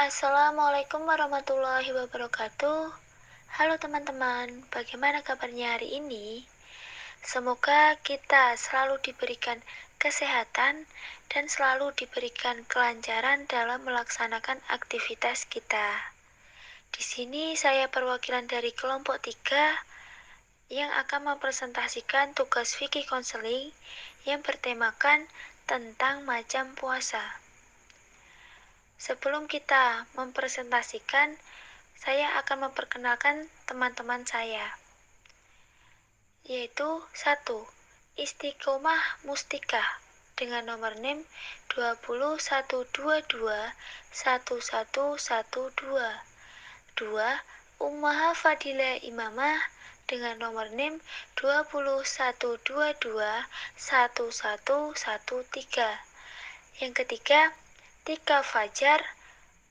Assalamualaikum warahmatullahi wabarakatuh. Halo teman-teman, bagaimana kabarnya hari ini? Semoga kita selalu diberikan kesehatan dan selalu diberikan kelancaran dalam melaksanakan aktivitas kita. Di sini saya perwakilan dari kelompok 3 yang akan mempresentasikan tugas fikih konseling yang bertemakan tentang macam puasa. Sebelum kita mempresentasikan, saya akan memperkenalkan teman-teman saya, yaitu 1. Istiqomah Mustika dengan nomor NIM 201221112. 2. Ummaha Fadila Imamah dengan nomor NIM 201221113. Yang ketiga, Tika Fajar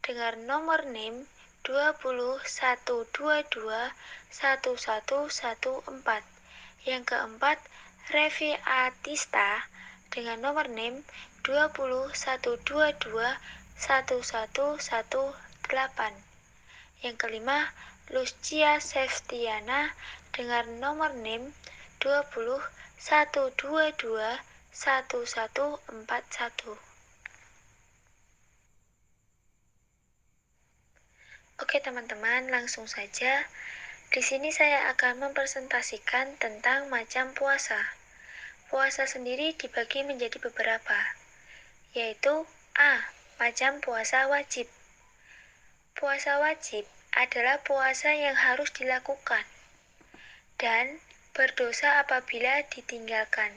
dengan nomor NIM 201221114. Yang keempat, Revi Atista dengan nomor NIM 201221118. Yang kelima, Lucia Seftiana dengan nomor NIM 201221141. Oke teman-teman, langsung saja. Di sini saya akan mempresentasikan tentang macam puasa. Puasa sendiri dibagi menjadi beberapa, yaitu A. Macam puasa wajib. Puasa wajib adalah puasa yang harus dilakukan dan berdosa apabila ditinggalkan.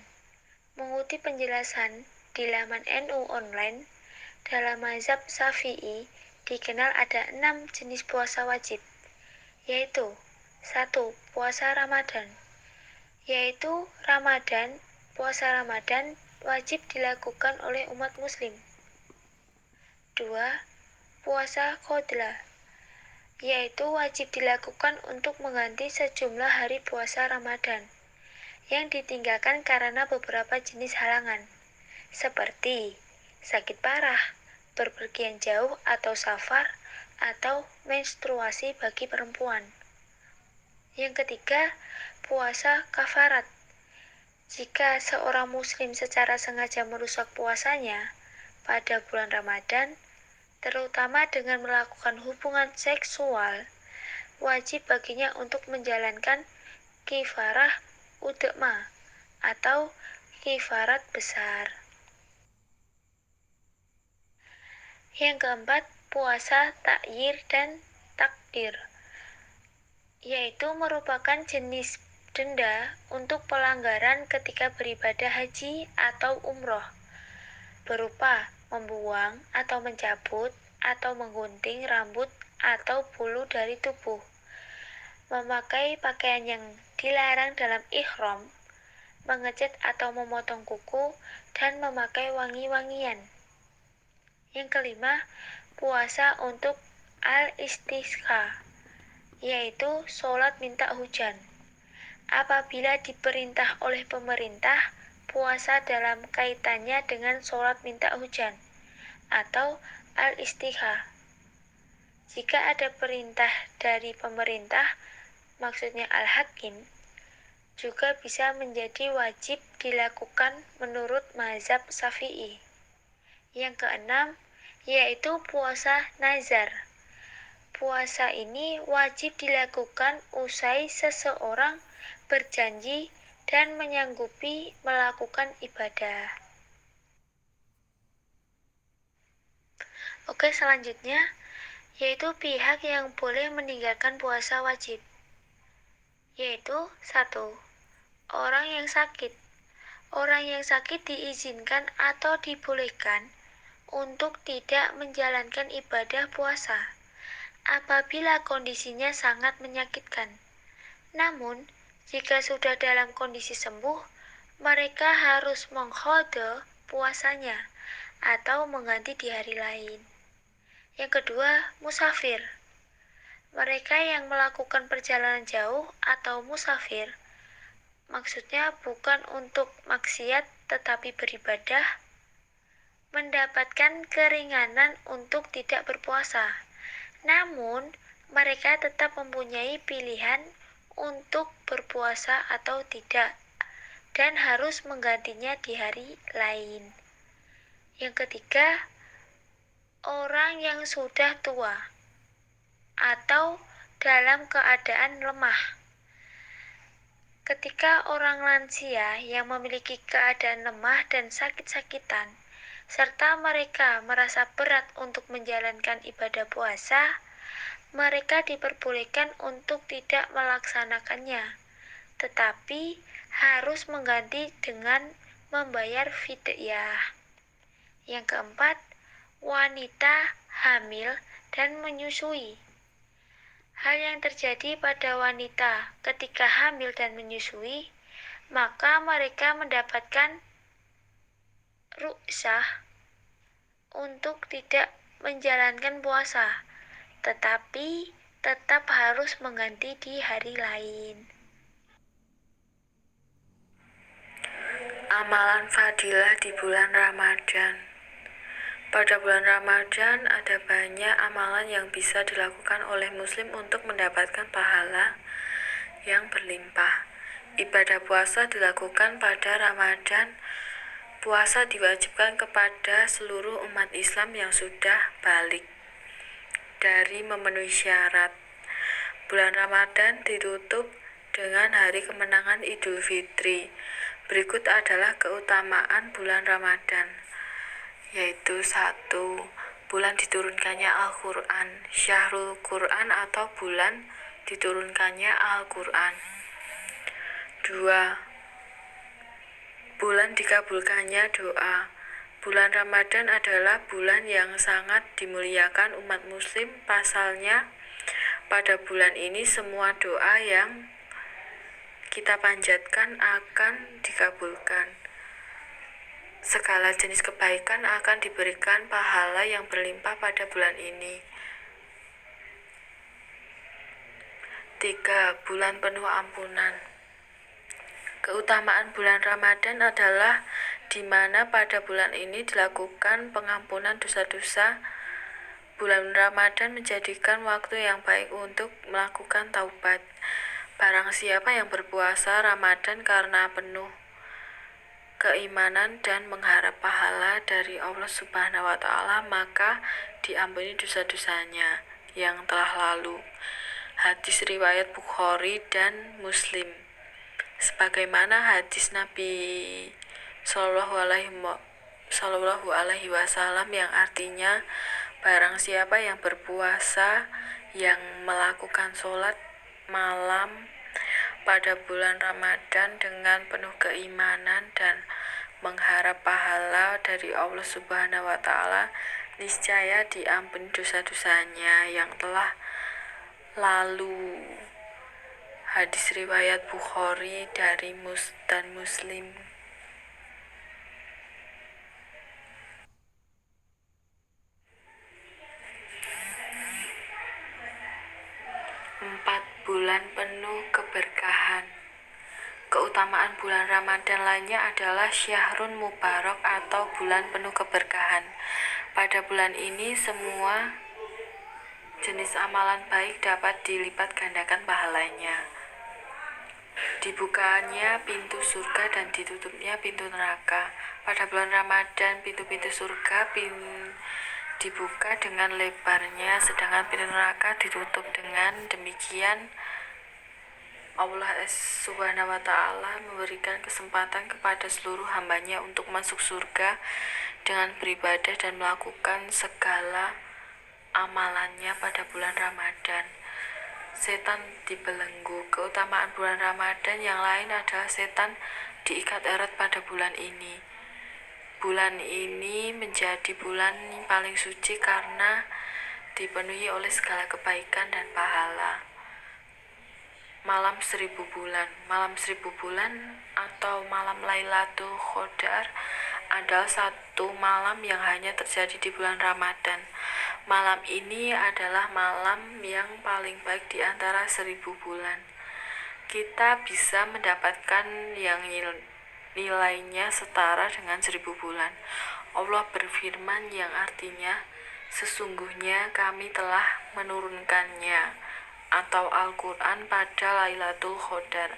Mengutip penjelasan di laman NU Online, dalam mazhab Syafi'i dikenal ada 6 jenis puasa wajib, yaitu 1. Puasa Ramadan, yaitu puasa Ramadan wajib dilakukan oleh umat muslim. 2. Puasa Qadha, yaitu wajib dilakukan untuk mengganti sejumlah hari puasa Ramadan yang ditinggalkan karena beberapa jenis halangan, seperti sakit parah, berpergian jauh atau safar, atau menstruasi bagi perempuan. Yang ketiga, puasa kafarat. Jika seorang muslim secara sengaja merusak puasanya pada bulan Ramadan, terutama dengan melakukan hubungan seksual, wajib baginya untuk menjalankan kifarah udma atau kifarat besar. Yang keempat, puasa takyir dan takdir, yaitu merupakan jenis denda untuk pelanggaran ketika beribadah haji atau umroh, berupa membuang atau mencabut atau menggunting rambut atau bulu dari tubuh, memakai pakaian yang dilarang dalam ihram, mengecat atau memotong kuku, dan memakai wangi-wangian. Yang kelima, puasa untuk al-istisqa, yaitu sholat minta hujan. Apabila diperintah oleh pemerintah, puasa dalam kaitannya dengan sholat minta hujan atau al-istisqa. Jika ada perintah dari pemerintah, maksudnya al-hakim, juga bisa menjadi wajib dilakukan menurut mazhab Syafi'i. Yang keenam, yaitu puasa nazar. Puasa ini wajib dilakukan usai seseorang berjanji dan menyanggupi melakukan ibadah. Oke, selanjutnya, yaitu pihak yang boleh meninggalkan puasa wajib, yaitu 1. Orang yang sakit. Orang yang sakit diizinkan atau dibolehkan untuk tidak menjalankan ibadah puasa apabila kondisinya sangat menyakitkan. Namun, jika sudah dalam kondisi sembuh, mereka harus mengqadha puasanya atau mengganti di hari lain. Yang kedua, musafir. Mereka yang melakukan perjalanan jauh atau musafir, maksudnya bukan untuk maksiat tetapi beribadah, mendapatkan keringanan untuk tidak berpuasa. Namun, mereka tetap mempunyai pilihan untuk berpuasa atau tidak, dan harus menggantinya di hari lain. Yang ketiga, orang yang sudah tua atau dalam keadaan lemah. Ketika orang lansia yang memiliki keadaan lemah dan sakit-sakitan, serta mereka merasa berat untuk menjalankan ibadah puasa, mereka diperbolehkan untuk tidak melaksanakannya, tetapi harus mengganti dengan membayar fidyah. Yang keempat, wanita hamil dan menyusui. Hal yang terjadi pada wanita ketika hamil dan menyusui, maka mereka mendapatkan ruksah untuk tidak menjalankan puasa, tetapi tetap harus mengganti di hari lain. Amalan fadilah di bulan Ramadan. Pada bulan Ramadan ada banyak amalan yang bisa dilakukan oleh muslim untuk mendapatkan pahala yang berlimpah. Ibadah puasa dilakukan pada Ramadan. Puasa diwajibkan kepada seluruh umat Islam yang sudah balik dari memenuhi syarat. Bulan Ramadan ditutup dengan hari kemenangan Idul Fitri. Berikut adalah keutamaan bulan Ramadan, yaitu 1. Bulan diturunkannya Al-Quran. Syahrul Quran atau bulan diturunkannya Al-Quran. 2. Bulan dikabulkannya doa. Bulan Ramadan adalah bulan yang sangat dimuliakan umat muslim. Pasalnya, pada bulan ini semua doa yang kita panjatkan akan dikabulkan. Segala jenis kebaikan akan diberikan pahala yang berlimpah pada bulan ini. 3. Bulan penuh ampunan. Keutamaan bulan Ramadan adalah di mana pada bulan ini dilakukan pengampunan dosa-dosa. Bulan Ramadan menjadikan waktu yang baik untuk melakukan taubat. Barang siapa yang berpuasa Ramadan karena penuh keimanan dan mengharap pahala dari Allah Subhanahu wa Ta'ala, maka diampuni dosa-dosanya yang telah lalu. Hadis riwayat Bukhari dan Muslim. Sebagaimana hadis Nabi Shallallahu Alaihi Wasallam yang artinya, barang siapa yang berpuasa yang melakukan sholat malam pada bulan Ramadan dengan penuh keimanan dan mengharap pahala dari Allah Subhanahu wa Ta'ala, niscaya diampuni dosa-dosanya yang telah lalu. Hadis riwayat Bukhari dan Muslim. 4. Bulan penuh keberkahan. Keutamaan bulan Ramadan lainnya adalah Syahrun Mubarak atau bulan penuh keberkahan. Pada bulan ini semua jenis amalan baik dapat dilipat gandakan pahalanya. Dibukanya pintu surga dan ditutupnya pintu neraka. Pada bulan Ramadan pintu-pintu surga dibuka dengan lebarnya, sedangkan pintu neraka ditutup. Dengan demikian Allah Subhanahu wa Ta'ala memberikan kesempatan kepada seluruh hambanya untuk masuk surga dengan beribadah dan melakukan segala amalannya pada bulan Ramadan. Setan dibelenggu. Keutamaan bulan Ramadan yang lain adalah setan diikat erat pada bulan ini. Bulan ini menjadi bulan paling suci karena dipenuhi oleh segala kebaikan dan pahala. Malam 1000 bulan. Malam 1000 bulan atau malam Lailatul Qadar adalah satu malam yang hanya terjadi di bulan Ramadan. Malam ini adalah malam yang paling baik di antara 1000 bulan. Kita bisa mendapatkan yang nilainya setara dengan 1000 bulan. Allah berfirman yang artinya, sesungguhnya kami telah menurunkannya atau Al-Quran pada Lailatul Qadar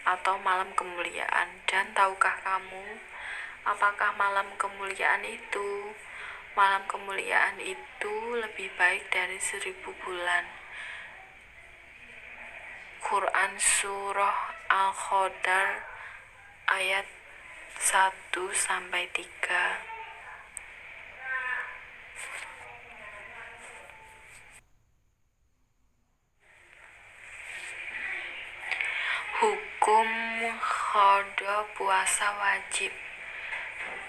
atau malam kemuliaan. Dan tahukah kamu apakah malam kemuliaan itu? Malam kemuliaan itu lebih baik dari 1000 bulan. Quran Surah Al-Qadar ayat 1-3. Hukum qada puasa wajib.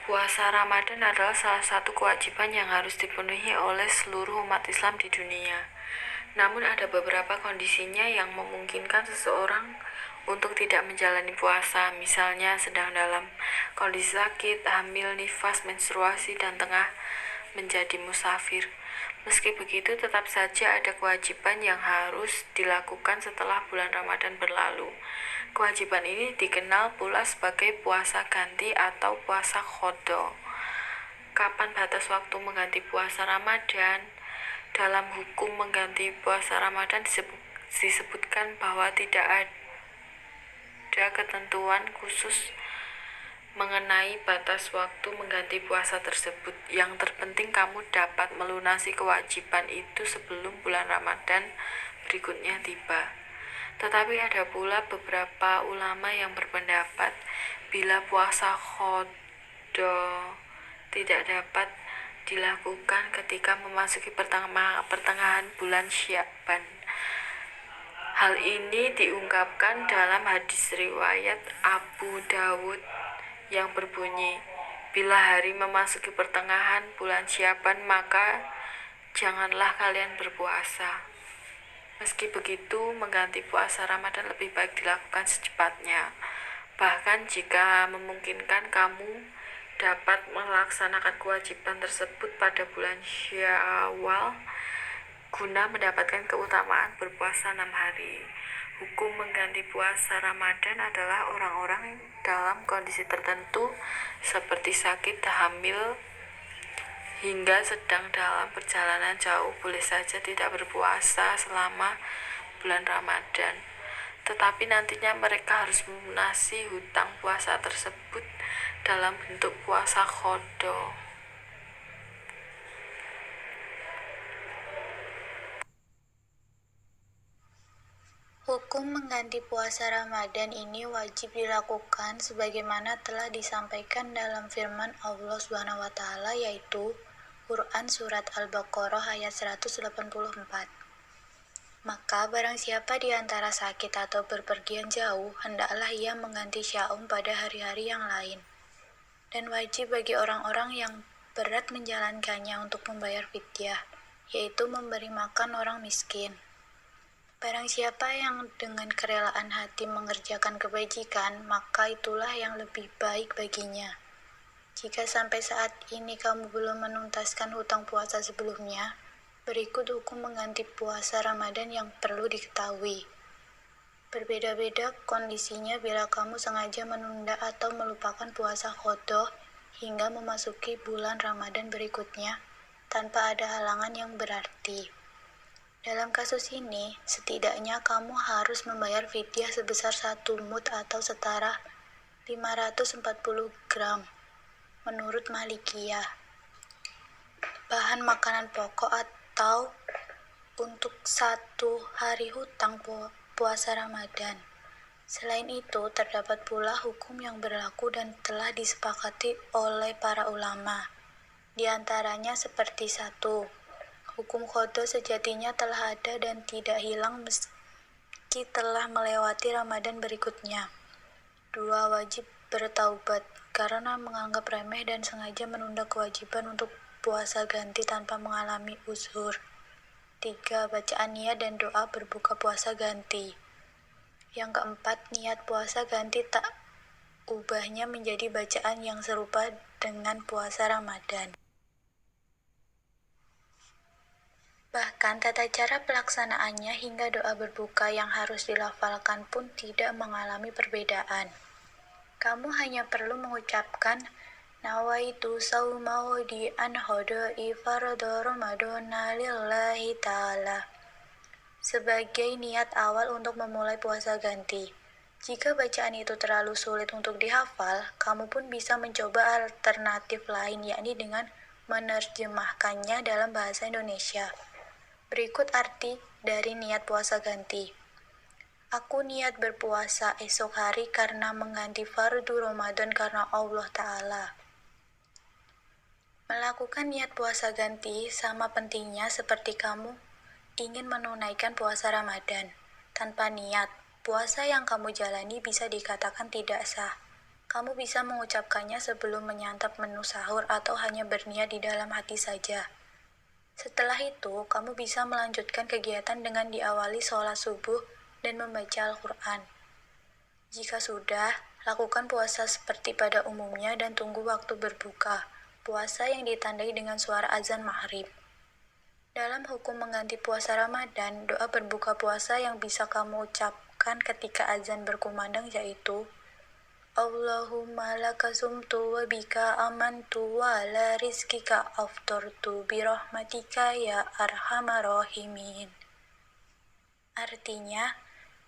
Puasa Ramadan adalah salah satu kewajiban yang harus dipenuhi oleh seluruh umat Islam di dunia. Namun ada beberapa kondisinya yang memungkinkan seseorang untuk tidak menjalani puasa, misalnya sedang dalam kondisi sakit, hamil, nifas, menstruasi, dan tengah menjadi musafir. Meski begitu, tetap saja ada kewajiban yang harus dilakukan setelah bulan Ramadan berlalu. Kewajiban ini dikenal pula sebagai puasa ganti atau puasa qada. Kapan batas waktu mengganti puasa Ramadan? Dalam hukum mengganti puasa Ramadan disebutkan bahwa tidak ada ketentuan khusus mengenai batas waktu mengganti puasa tersebut. Yang terpenting kamu dapat melunasi kewajiban itu sebelum bulan Ramadan berikutnya tiba. Tetapi ada pula beberapa ulama yang berpendapat bila puasa qada tidak dapat dilakukan ketika memasuki pertengahan bulan Sya'ban. Hal ini diungkapkan dalam hadis riwayat Abu Dawud yang berbunyi, bila hari memasuki pertengahan bulan Sya'ban maka janganlah kalian berpuasa. Meski begitu, mengganti puasa Ramadan lebih baik dilakukan secepatnya. Bahkan jika memungkinkan, kamu dapat melaksanakan kewajiban tersebut pada bulan Syawal guna mendapatkan keutamaan berpuasa 6 hari. Hukum mengganti puasa Ramadan adalah orang-orang dalam kondisi tertentu seperti sakit, hamil, hingga sedang dalam perjalanan jauh boleh saja tidak berpuasa selama bulan Ramadan. Tetapi nantinya mereka harus melunasi hutang puasa tersebut dalam bentuk puasa qada. Hukum mengganti puasa Ramadan ini wajib dilakukan sebagaimana telah disampaikan dalam firman Allah SWT, yaitu Quran Surat Al-Baqarah ayat 184. Maka barang siapa di antara sakit atau berpergian jauh, hendaklah ia mengganti syaum pada hari-hari yang lain. Dan wajib bagi orang-orang yang berat menjalankannya untuk membayar fidyah, yaitu memberi makan orang miskin. Barang siapa yang dengan kerelaan hati mengerjakan kebajikan, maka itulah yang lebih baik baginya. Jika sampai saat ini kamu belum menuntaskan hutang puasa sebelumnya, berikut hukum mengganti puasa Ramadan yang perlu diketahui. Berbeda-beda kondisinya bila kamu sengaja menunda atau melupakan puasa qada hingga memasuki bulan Ramadan berikutnya tanpa ada halangan yang berarti. Dalam kasus ini, setidaknya kamu harus membayar fidyah sebesar 1 mud atau setara 540 gram menurut Malikiyah. Bahan makanan pokok atau untuk 1 hari hutang puasa Ramadan. Selain itu, terdapat pula hukum yang berlaku dan telah disepakati oleh para ulama. Di antaranya seperti 1. Hukum qada sejatinya telah ada dan tidak hilang meski telah melewati Ramadan berikutnya. 2. Wajib bertaubat karena menganggap remeh dan sengaja menunda kewajiban untuk puasa ganti tanpa mengalami uzur. 3. Bacaan niat dan doa berbuka puasa ganti. Yang keempat, niat puasa ganti tak ubahnya menjadi bacaan yang serupa dengan puasa Ramadan. Bahkan tata cara pelaksanaannya hingga doa berbuka yang harus dilafalkan pun tidak mengalami perbedaan. Kamu hanya perlu mengucapkan Nawaitu sauma ghadi an qada'i fardhu ramadhana lillahi ta'ala. Sebagai niat awal untuk memulai puasa ganti. Jika bacaan itu terlalu sulit untuk dihafal, kamu pun bisa mencoba alternatif lain, yakni dengan menerjemahkannya dalam bahasa Indonesia. Berikut arti dari niat puasa ganti. Aku niat berpuasa esok hari karena mengganti fardu Ramadan karena Allah Ta'ala. Melakukan niat puasa ganti sama pentingnya seperti kamu ingin menunaikan puasa Ramadan. Tanpa niat, puasa yang kamu jalani bisa dikatakan tidak sah. Kamu bisa mengucapkannya sebelum menyantap menu sahur atau hanya berniat di dalam hati saja. Setelah itu, kamu bisa melanjutkan kegiatan dengan diawali sholat subuh dan membaca Al-Quran. Jika sudah, lakukan puasa seperti pada umumnya dan tunggu waktu berbuka, puasa yang ditandai dengan suara azan maghrib. Dalam hukum mengganti puasa Ramadan, doa berbuka puasa yang bisa kamu ucapkan ketika azan berkumandang yaitu Allahumma laka sumtu wa bika amantu wa ala rizkika aftartu birahmatika ya arhamar rahimin. Artinya,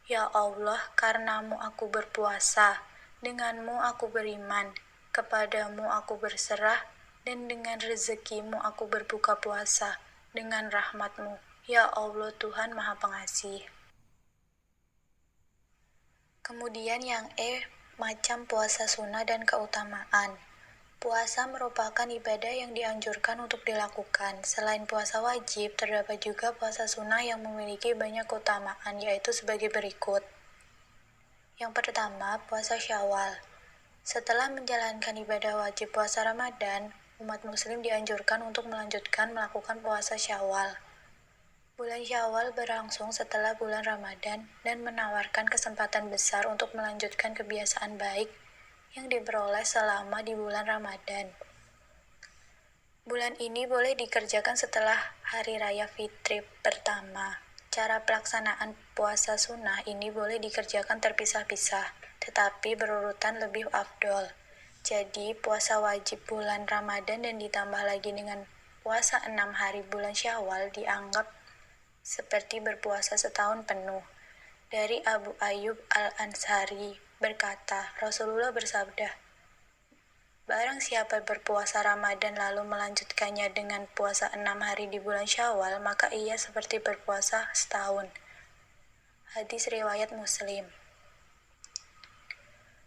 ya Allah, karenamu aku berpuasa, denganmu aku beriman, kepadamu aku berserah, dan dengan rezekimu aku berbuka puasa, dengan rahmatmu, ya Allah Tuhan Maha Pengasih. Kemudian yang macam puasa sunnah dan keutamaan. Puasa merupakan ibadah yang dianjurkan untuk dilakukan. Selain puasa wajib, terdapat juga puasa sunnah yang memiliki banyak keutamaan, yaitu sebagai berikut. Yang pertama, puasa Syawal. Setelah menjalankan ibadah wajib puasa Ramadan, umat muslim dianjurkan untuk melanjutkan melakukan puasa Syawal. Bulan Syawal berlangsung setelah bulan Ramadan dan menawarkan kesempatan besar untuk melanjutkan kebiasaan baik yang diperoleh selama di bulan Ramadan. Bulan ini boleh dikerjakan setelah Hari Raya Fitri pertama. Cara pelaksanaan puasa sunnah ini boleh dikerjakan terpisah-pisah, tetapi berurutan lebih afdol. Jadi, puasa wajib bulan Ramadan dan ditambah lagi dengan puasa 6 hari bulan Syawal dianggap seperti berpuasa setahun penuh. Dari Abu Ayyub Al-Ansari berkata, Rasulullah bersabda, barang siapa berpuasa Ramadan lalu melanjutkannya dengan puasa 6 hari di bulan Syawal, maka ia seperti berpuasa setahun. Hadis riwayat Muslim.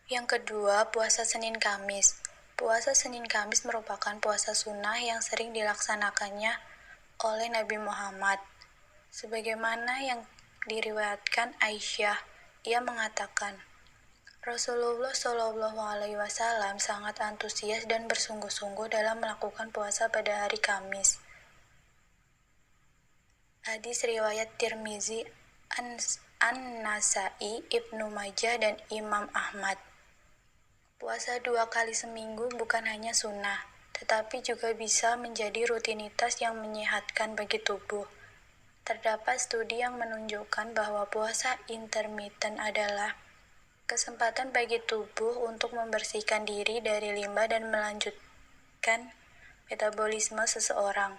Yang kedua, puasa Senin Kamis. Puasa Senin Kamis merupakan puasa sunnah yang sering dilaksanakannya oleh Nabi Muhammad. Sebagaimana yang diriwayatkan Aisyah, ia mengatakan, Rasulullah Shallallahu Alaihi Wasallam sangat antusias dan bersungguh-sungguh dalam melakukan puasa pada hari Kamis. Hadis riwayat Tirmizi, An-Nasai, Ibnu Majah, dan Imam Ahmad. Puasa 2 kali seminggu bukan hanya sunnah, tetapi juga bisa menjadi rutinitas yang menyehatkan bagi tubuh. Terdapat studi yang menunjukkan bahwa puasa intermittent adalah kesempatan bagi tubuh untuk membersihkan diri dari limbah dan melanjutkan metabolisme seseorang,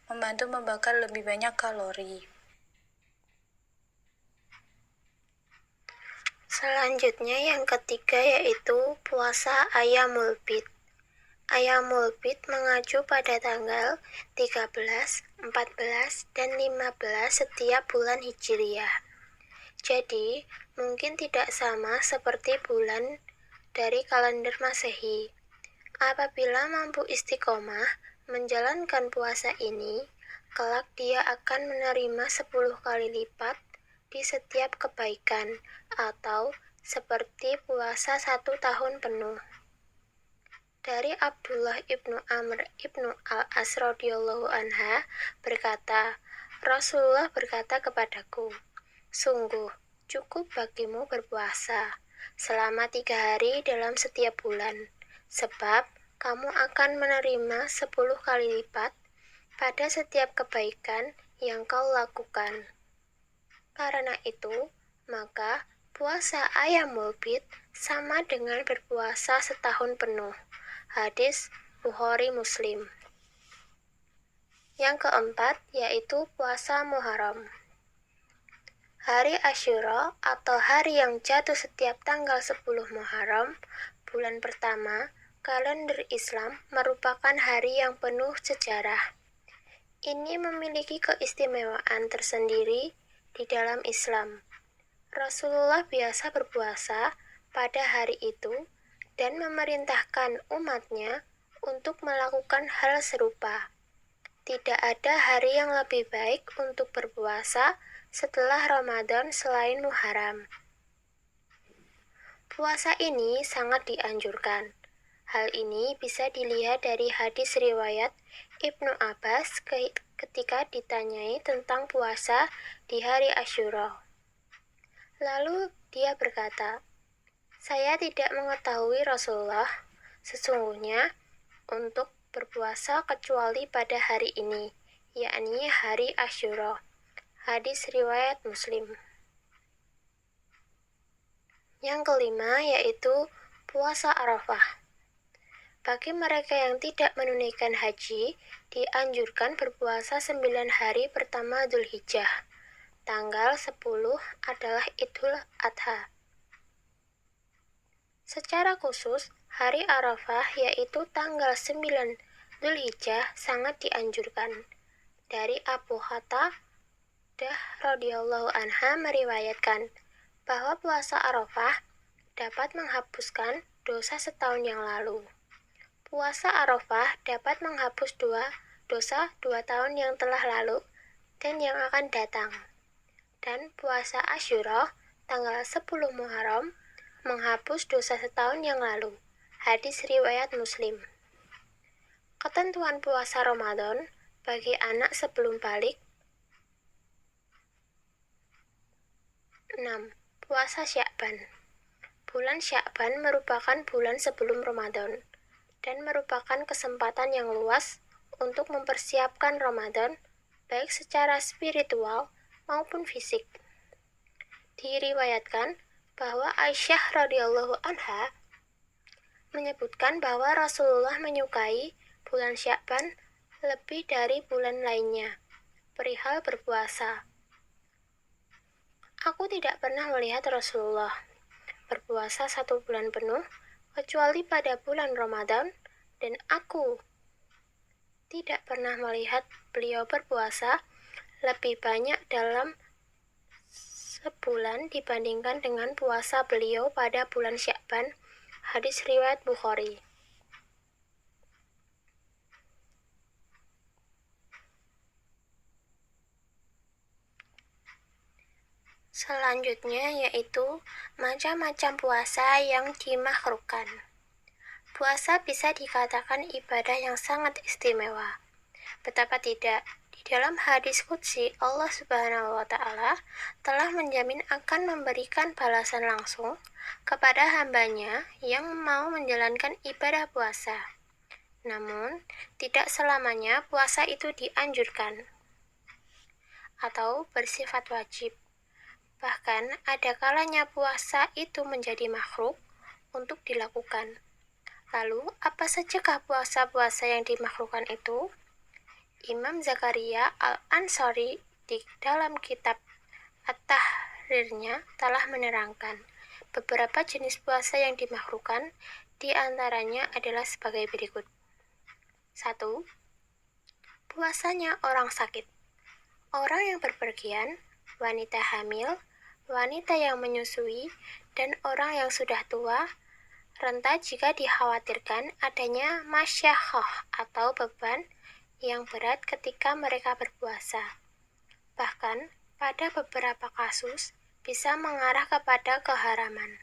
membantu membakar lebih banyak kalori. Selanjutnya yang ketiga yaitu puasa Ayyamul Bid. Ayyamul Bid mengacu pada tanggal 13, 14, dan 15 setiap bulan Hijriah. Jadi, mungkin tidak sama seperti bulan dari kalender Masehi. Apabila mampu istiqomah menjalankan puasa ini, kelak dia akan menerima 10 kali lipat di setiap kebaikan, atau seperti puasa 1 tahun penuh. Dari Abdullah ibnu Amr ibnu al-As radhiyallahu anha berkata, Rasulullah berkata kepadaku, sungguh cukup bagimu berpuasa selama 3 hari dalam setiap bulan, sebab kamu akan menerima 10 kali lipat pada setiap kebaikan yang kau lakukan. Karena itu, maka puasa Ayyamul Bid sama dengan berpuasa setahun penuh. Hadis Bukhari Muslim. Yang keempat yaitu puasa Muharram. Hari Asyura atau hari yang jatuh setiap tanggal 10 Muharram, bulan pertama, kalender Islam merupakan hari yang penuh sejarah. Ini memiliki keistimewaan tersendiri di dalam Islam. Rasulullah biasa berpuasa pada hari itu dan memerintahkan umatnya untuk melakukan hal serupa. Tidak ada hari yang lebih baik untuk berpuasa setelah Ramadan selain Muharram. Puasa ini sangat dianjurkan. Hal ini bisa dilihat dari hadis riwayat Ibnu Abbas ketika ditanyai tentang puasa di hari Asyura. Lalu dia berkata, "Saya tidak mengetahui Rasulullah sesungguhnya untuk berpuasa kecuali pada hari ini, yakni hari Asyura." Hadis riwayat Muslim. Yang kelima yaitu puasa Arafah. Bagi mereka yang tidak menunaikan haji, dianjurkan berpuasa 9 hari pertama Dzulhijjah. Tanggal 10 adalah Idul Adha. Secara khusus, hari Arafah yaitu tanggal 9 Dzulhijjah sangat dianjurkan. Dari Abu Hatta radhiyallahu anha meriwayatkan bahwa puasa Arafah dapat menghapuskan dosa setahun yang lalu. Puasa Arafah dapat menghapus dosa 2 tahun yang telah lalu dan yang akan datang. Dan puasa Asyura tanggal 10 Muharram menghapus dosa setahun yang lalu. Hadis riwayat Muslim. Ketentuan puasa Ramadan bagi anak sebelum balik. 6. Puasa Sya'ban. Bulan Sya'ban merupakan bulan sebelum Ramadan dan merupakan kesempatan yang luas untuk mempersiapkan Ramadan baik secara spiritual maupun fisik. Diriwayatkan bahwa Aisyah radhiyallahu anha menyebutkan bahwa Rasulullah menyukai bulan Sya'ban lebih dari bulan lainnya perihal berpuasa. Aku tidak pernah melihat Rasulullah berpuasa 1 bulan penuh kecuali pada bulan Ramadan, dan aku tidak pernah melihat beliau berpuasa lebih banyak dalam sebulan dibandingkan dengan puasa beliau pada bulan Sya'ban. Hadis riwayat Bukhari. Selanjutnya yaitu macam-macam puasa yang dimakruhkan. Puasa bisa dikatakan ibadah yang sangat istimewa. Betapa tidak, di dalam hadis qudsi Allah Subhanahu wa Ta'ala telah menjamin akan memberikan balasan langsung kepada hambanya yang mau menjalankan ibadah puasa. Namun, tidak selamanya puasa itu dianjurkan atau bersifat wajib. Bahkan, ada kalanya puasa itu menjadi makruh untuk dilakukan. Lalu, apa sajakah puasa-puasa yang dimakruhkan itu? Imam Zakaria Al-Ansari di dalam kitab At-Tahrirnya telah menerangkan beberapa jenis puasa yang dimakruhkan, di antaranya adalah sebagai berikut. 1. Puasanya orang sakit. Orang yang berpergian, wanita hamil, wanita yang menyusui, dan orang yang sudah tua, renta jika dikhawatirkan adanya masyaqqah atau beban yang berat ketika mereka berpuasa. Bahkan, pada beberapa kasus bisa mengarah kepada keharaman,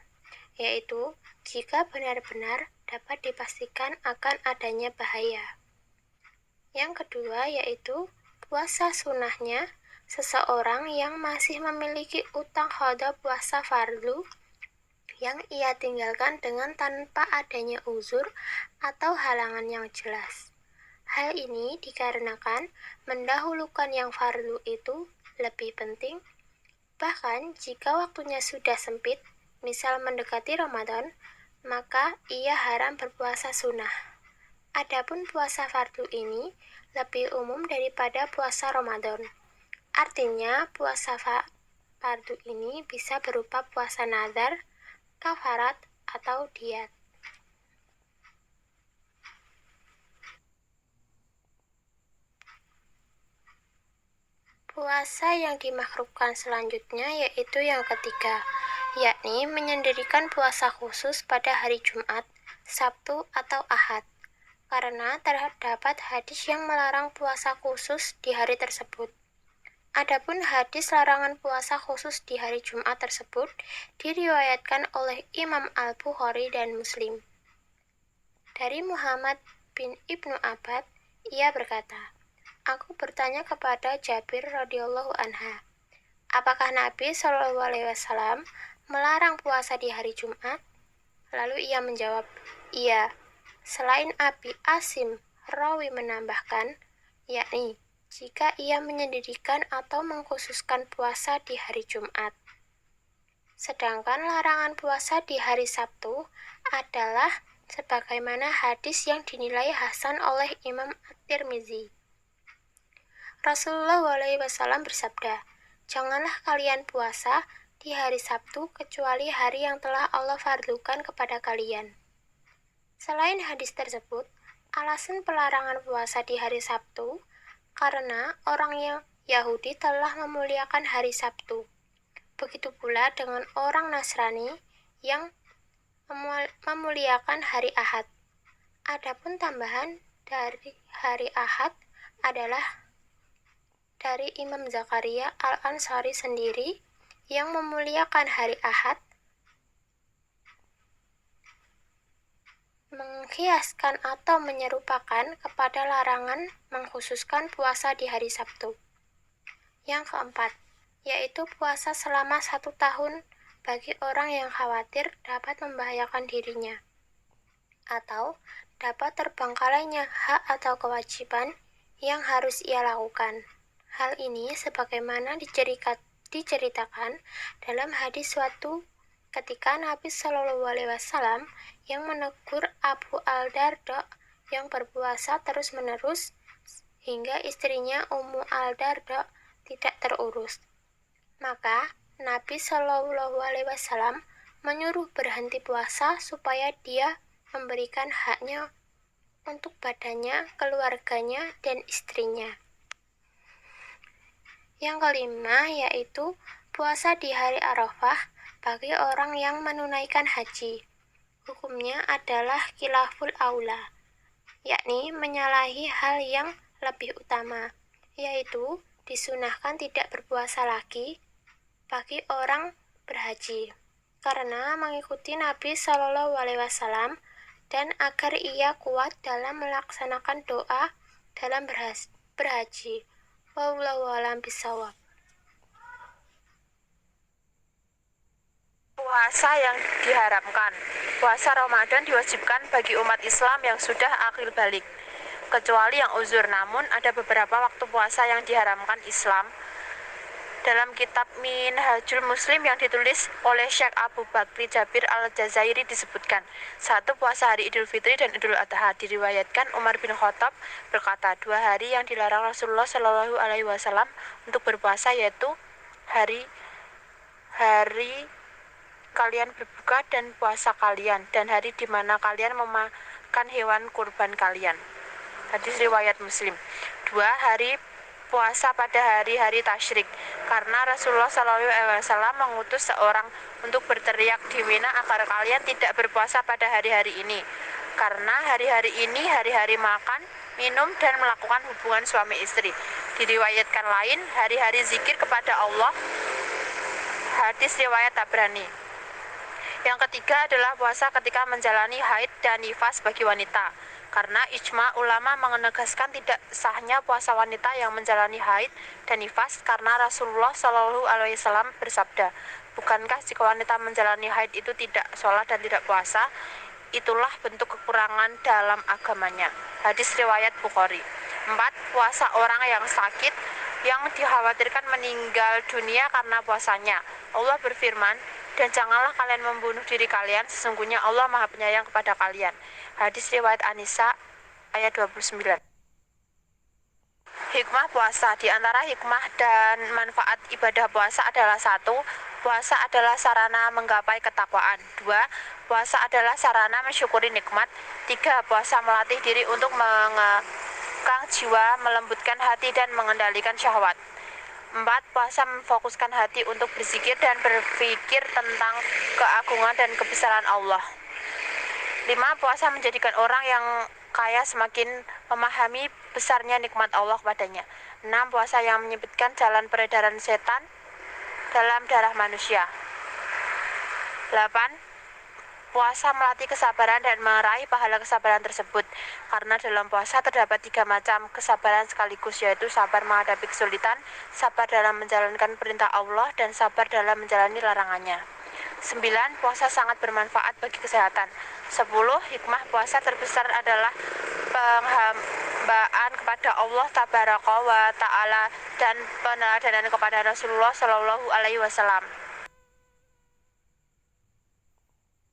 yaitu jika benar-benar dapat dipastikan akan adanya bahaya. Yang kedua yaitu puasa sunnahnya seseorang yang masih memiliki utang qada puasa fardu yang ia tinggalkan dengan tanpa adanya uzur atau halangan yang jelas. Hal ini dikarenakan mendahulukan yang fardu itu lebih penting, bahkan jika waktunya sudah sempit, misal mendekati Ramadan, maka ia haram berpuasa sunnah. Adapun puasa fardu ini lebih umum daripada puasa Ramadan. Artinya, puasa fardu ini bisa berupa puasa nazar, kafarat, atau diat. Puasa yang dimakruhkan selanjutnya yaitu yang ketiga, yakni menyendirikan puasa khusus pada hari Jumat, Sabtu, atau Ahad. Karena terdapat hadis yang melarang puasa khusus di hari tersebut. Adapun hadis larangan puasa khusus di hari Jumat tersebut diriwayatkan oleh Imam Al-Bukhari dan Muslim. Dari Muhammad bin Ibnu Abbad, ia berkata, "Aku bertanya kepada Jabir radhiyallahu anha, apakah Nabi Shallallahu alaihi wasallam melarang puasa di hari Jumat?" Lalu ia menjawab, "Iya." Selain Abi Asim, rawi menambahkan, yakni jika ia menyendirikan atau mengkhususkan puasa di hari Jumat. Sedangkan larangan puasa di hari Sabtu adalah sebagaimana hadis yang dinilai hasan oleh Imam At-Tirmizi. Rasulullah SAW bersabda, "Janganlah kalian puasa di hari Sabtu kecuali hari yang telah Allah fardukan kepada kalian." Selain hadis tersebut, alasan pelarangan puasa di hari Sabtu karena orang yang Yahudi telah memuliakan hari Sabtu. Begitu pula dengan orang Nasrani yang memuliakan hari Ahad. Adapun tambahan dari hari Ahad adalah dari Imam Zakaria Al-Ansari sendiri yang memuliakan hari Ahad, mengkiaskan atau menyerupakan kepada larangan mengkhususkan puasa di hari Sabtu. Yang keempat, yaitu puasa selama 1 tahun bagi orang yang khawatir dapat membahayakan dirinya, atau dapat terbengkalainya hak atau kewajiban yang harus ia lakukan. Hal ini sebagaimana diceritakan dalam hadis suatu ketika Nabi Shallallahu alaihi wasallam yang menegur Abu Al-Darda yang berpuasa terus-menerus hingga istrinya Ummu Al-Darda tidak terurus. Maka Nabi Shallallahu alaihi wasallam menyuruh berhenti puasa supaya dia memberikan haknya untuk badannya, keluarganya, dan istrinya. Yang kelima yaitu puasa di hari Arafah bagi orang yang menunaikan haji. Hukumnya adalah khilaful aula, yakni menyalahi hal yang lebih utama, yaitu disunahkan tidak berpuasa lagi bagi orang berhaji, karena mengikuti Nabi Shallallahu alaihi wasallam dan agar ia kuat dalam melaksanakan doa dalam berhaji. Wallahu a'lam bishawab. Puasa yang diharamkan. Puasa Ramadan diwajibkan bagi umat Islam yang sudah akil balik, kecuali yang uzur. Namun ada beberapa waktu puasa yang diharamkan Islam. Dalam kitab Minhajul Muslim yang ditulis oleh Syekh Abu Bakri Jabir Al-Jazairi disebutkan, 1. Puasa hari Idul Fitri dan Idul Adha. Diriwayatkan Umar bin Khattab berkata, 2 hari yang dilarang Rasulullah Shallallahu alaihi wasallam untuk berpuasa yaitu hari kalian berbuka dan puasa kalian, dan hari di mana kalian memakan hewan kurban kalian. Hadis riwayat Muslim. 2. Hari puasa pada hari-hari tasyrik, karena Rasulullah SAW mengutus seorang untuk berteriak di Mina agar kalian tidak berpuasa pada hari-hari ini, karena hari-hari ini hari-hari makan, minum, dan melakukan hubungan suami istri. Diriwayatkan lain, hari-hari zikir kepada Allah. Hadis riwayat Tabrani. Yang ketiga adalah puasa ketika menjalani haid dan nifas bagi wanita, karena ijma ulama menegaskan tidak sahnya puasa wanita yang menjalani haid dan nifas, karena Rasulullah Shallallahu alaihi wasallam bersabda, "Bukankah jika wanita menjalani haid itu tidak sholat dan tidak puasa, itulah bentuk kekurangan dalam agamanya." Hadis riwayat Bukhari. 4. Puasa orang yang sakit yang dikhawatirkan meninggal dunia karena puasanya. Allah berfirman, "Dan janganlah kalian membunuh diri kalian, sesungguhnya Allah Maha Penyayang kepada kalian." Hadis riwayat ayat 29. Hikmah puasa. Di antara hikmah dan manfaat ibadah puasa adalah 1. Puasa adalah sarana menggapai ketakwaan. 2. Puasa adalah sarana mensyukuri nikmat. 3. Puasa melatih diri untuk mengekang jiwa, melembutkan hati dan mengendalikan syahwat. 4. Puasa memfokuskan hati untuk berzikir dan berpikir tentang keagungan dan kebesaran Allah. 5. Puasa menjadikan orang yang kaya semakin memahami besarnya nikmat Allah padanya. 6. Puasa yang menyempitkan jalan peredaran setan dalam darah manusia. 8. Puasa melatih kesabaran dan meraih pahala kesabaran tersebut. Karena dalam puasa terdapat 3 macam kesabaran sekaligus, yaitu sabar menghadapi kesulitan, sabar dalam menjalankan perintah Allah, dan sabar dalam menjalani larangannya. 9. Puasa sangat bermanfaat bagi kesehatan. 10. Hikmah puasa terbesar adalah penghambaan kepada Allah Tabaraka wa Ta'ala dan peneladanan kepada Rasulullah Shallallahu Alaihi Wasallam.